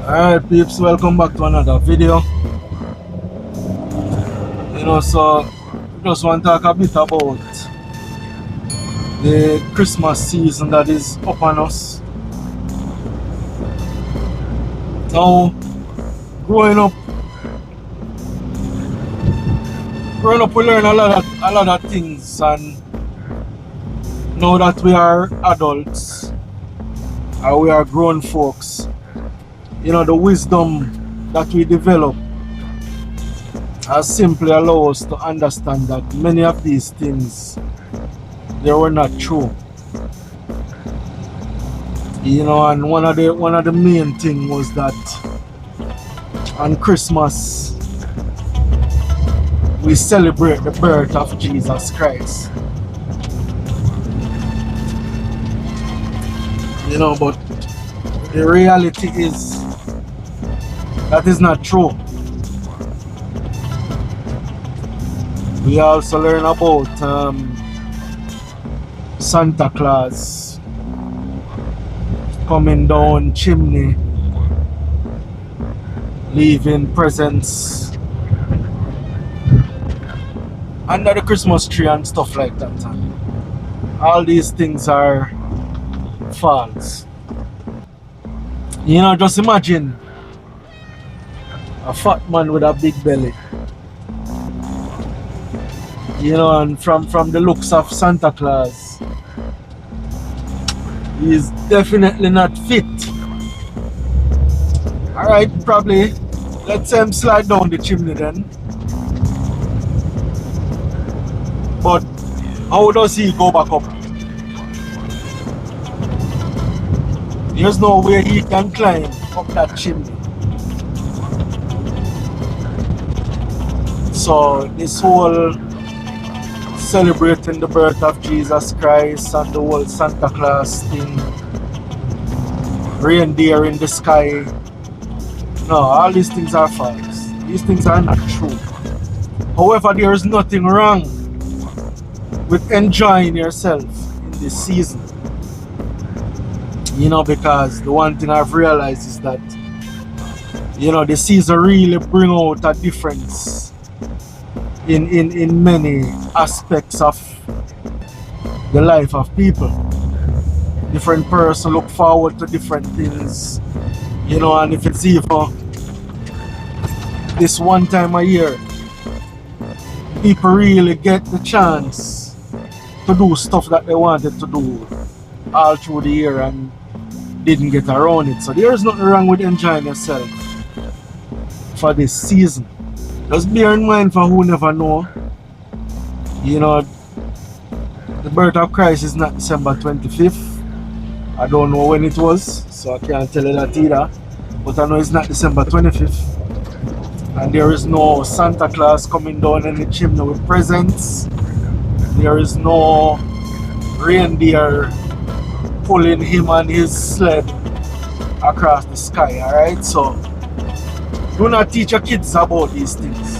Alright peeps, welcome back to another video. So we just want to talk a bit about the Christmas season that is upon us. Now, growing up we learn a lot of things, and now that we are adults or we are grown folks, the wisdom that we develop has simply allowed us to understand that many of these things, they were not true. And one of the main thing was that on Christmas we celebrate the birth of Jesus Christ. But the reality is that is not true. We also learn about Santa Claus coming down chimney, leaving presents under the Christmas tree and stuff like that. And all these things are false. Just imagine a fat man with a big belly. And from the looks of Santa Claus, he's definitely not fit. Alright, probably let's say him slide down the chimney then. But how does he go back up? There's no way he can climb up that chimney. So this whole celebrating the birth of Jesus Christ and the whole Santa Claus thing, reindeer in the sky, no, all these things are false. These things are not true. However, there is nothing wrong with enjoying yourself in this season. Because the one thing I've realized is that the season really bring out a difference in many aspects of the life of people. Different person look forward to different things, and if it's even this one time a year, people really get the chance to do stuff that they wanted to do all through the year and didn't get around it. So there is nothing wrong with enjoying yourself for this season. Just bear in mind, for who never know, the birth of Christ is not December 25th. I don't know when it was, so I can't tell you that either. But I know it's not December 25th. And there is no Santa Claus coming down in the chimney with presents. There is no reindeer pulling him and his sled across the sky. Alright, so do not teach your kids about these things.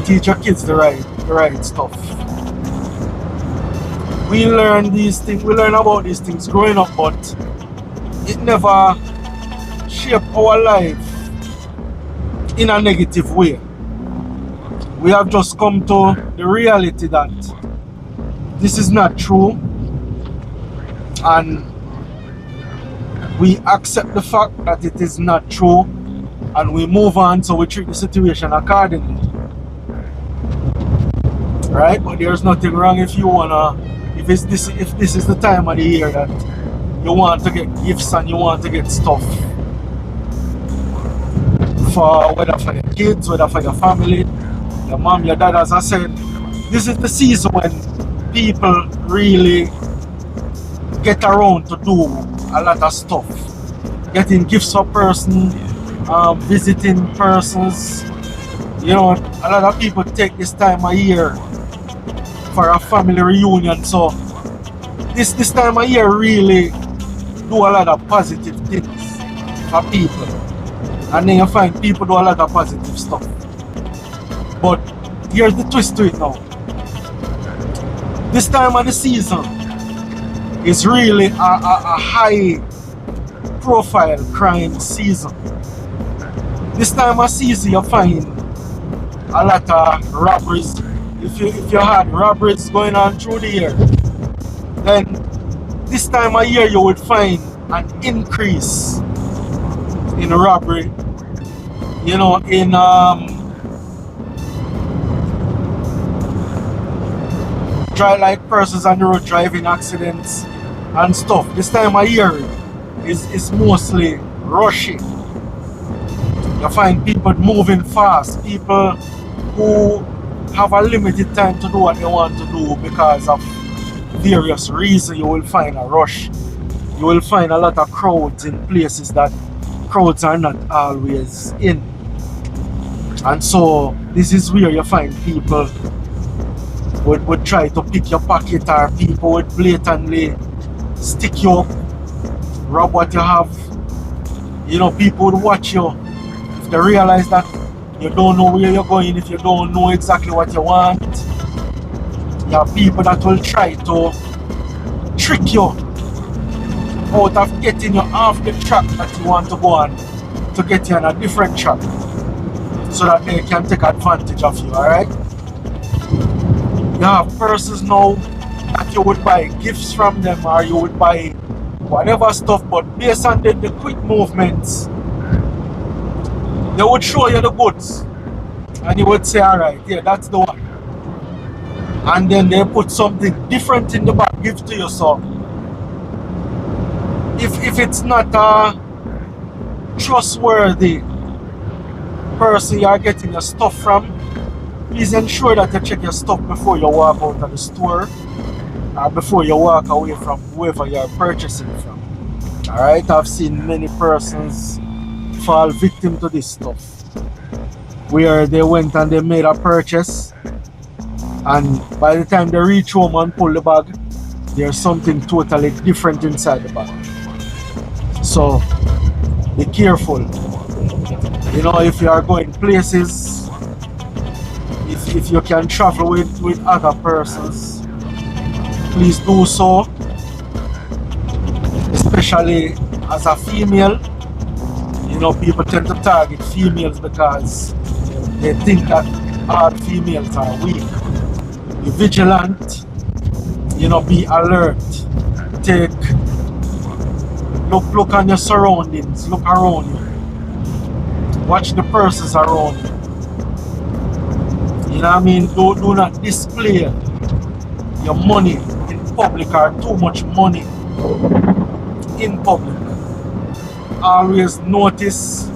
Teach your kids the right stuff. We learn about these things growing up, but it never shaped our life in a negative way. We have just come to the reality that this is not true, and we accept the fact that it is not true, and we move on, so we treat the situation accordingly. Right? But there's nothing wrong if this is the time of the year that you want to get gifts and you want to get stuff, for whether for your kids, whether for your family, your mom, your dad. As I said, this is the season when people really get around to do a lot of stuff. Getting gifts for person, visiting persons. A lot of people take this time of year for a family reunion. So this time of year really do a lot of positive things for people. And then you find people do a lot of positive stuff. But here's the twist to it now. This time of the season is really a high profile crime season. This time of season you find a lot of robberies. If you had robberies going on through the year, then this time of year you would find an increase in robbery. You know, in like persons on the road driving accidents and stuff. This time of year is mostly rushing. You find people moving fast, people who have a limited time to do what they want to do because of various reasons. You will find a rush. You will find a lot of crowds in places that crowds are not always in. And so this is where you find people would try to pick your pocket, or people would blatantly stick you up, rob what you have. You know, people would watch you. If they realize that you don't know where you're going, if you don't know exactly what you want, you have people that will try to trick you out of getting you off the track that you want to go on, to get you on a different track, so that they can take advantage of you, alright? You have persons now that you would buy gifts from them, or you would buy whatever stuff, but based on the quick movements, they would show you the goods and you would say, alright, yeah, that's the one. And then they put something different in the bag, give to you. So if it's not a trustworthy person you are getting your stuff from, please ensure that you check your stuff before you walk out of the store, or before you walk away from whoever you are purchasing from. Alright, I've seen many persons fall victim to this stuff, where they went and they made a purchase, and by the time they reach home and pull the bag, there's something totally different inside the bag. So be careful. You know, if you are going places, if you can travel with other persons, please do so, especially as a female. You know, people tend to target females because they think that all females are weak. Be vigilant, you know, be alert, look on your surroundings, look around you, watch the persons around you. You know what I mean? Do not display your money in public, or too much money in public. Always notice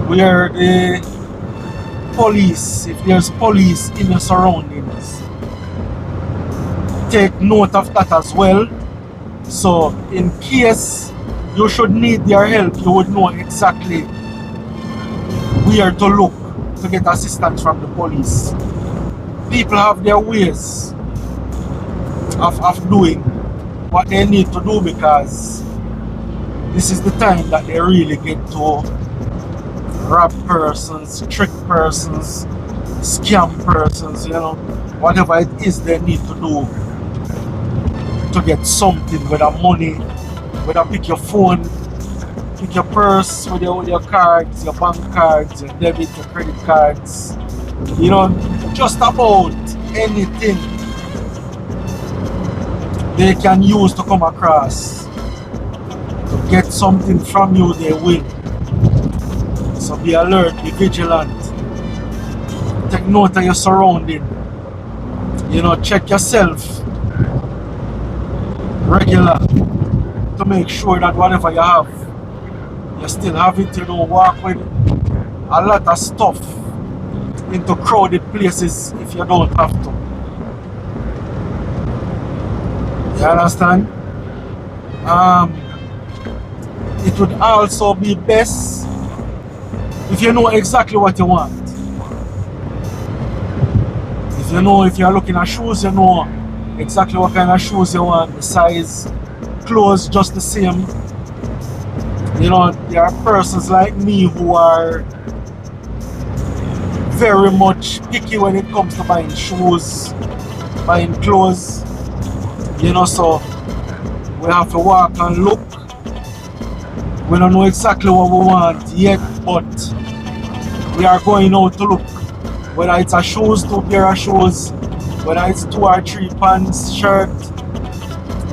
where the police, if there's police in your surroundings, take note of that as well. So in case you should need their help, you would know exactly where to look to get assistance from the police. People have their ways of doing what they need to do, because this is the time that they really get to rob persons, trick persons, scam persons, you know, whatever it is they need to do to get something, whether money, whether pick your phone, pick your purse with your cards, your bank cards, your debit, your credit cards, you know, just about anything they can use to come across to get something from you, they will. So be alert, be vigilant, take note of your surrounding, you know, check yourself regular to make sure that whatever you have, you still have it. You don't walk with a lot of stuff into crowded places if you don't have to. You understand? It would also be best if you know exactly what you want. If you know, if you're looking at shoes, you know exactly what kind of shoes you want, the size, clothes just the same. You know, there are persons like me who are very much picky when it comes to buying shoes, buying clothes. You know, so we have to walk and look We don't know exactly what we want yet, but we are going out to look. Whether it's a shoes, 2 pair of shoes, whether it's 2 or 3 pants, shirt,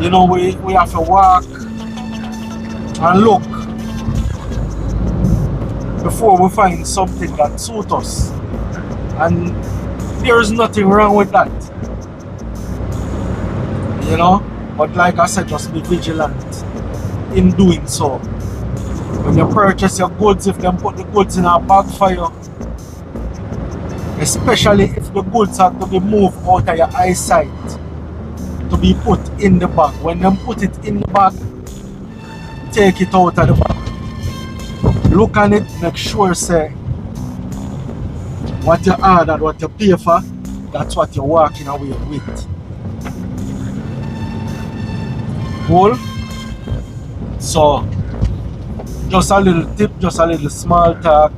you know, we have to walk and look before we find something that suits us. And there is nothing wrong with that, you know. But like I said, just be vigilant in doing so. When you purchase your goods, if them put the goods in a bag for you, especially if the goods have to be moved out of your eyesight to be put in the bag. When them put it in the bag, take it out of the bag. Look on it, make sure say what you ordered, what you pay for, that's what you're walking away with. Cool? So just a little tip, just a little small talk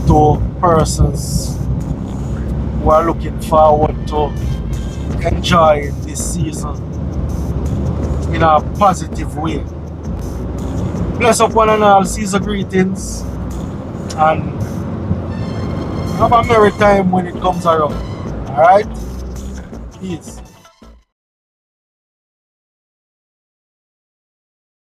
to persons who are looking forward to enjoy this season in a positive way. Bless up one and all, season greetings, and have a merry time when it comes around. Alright? Peace.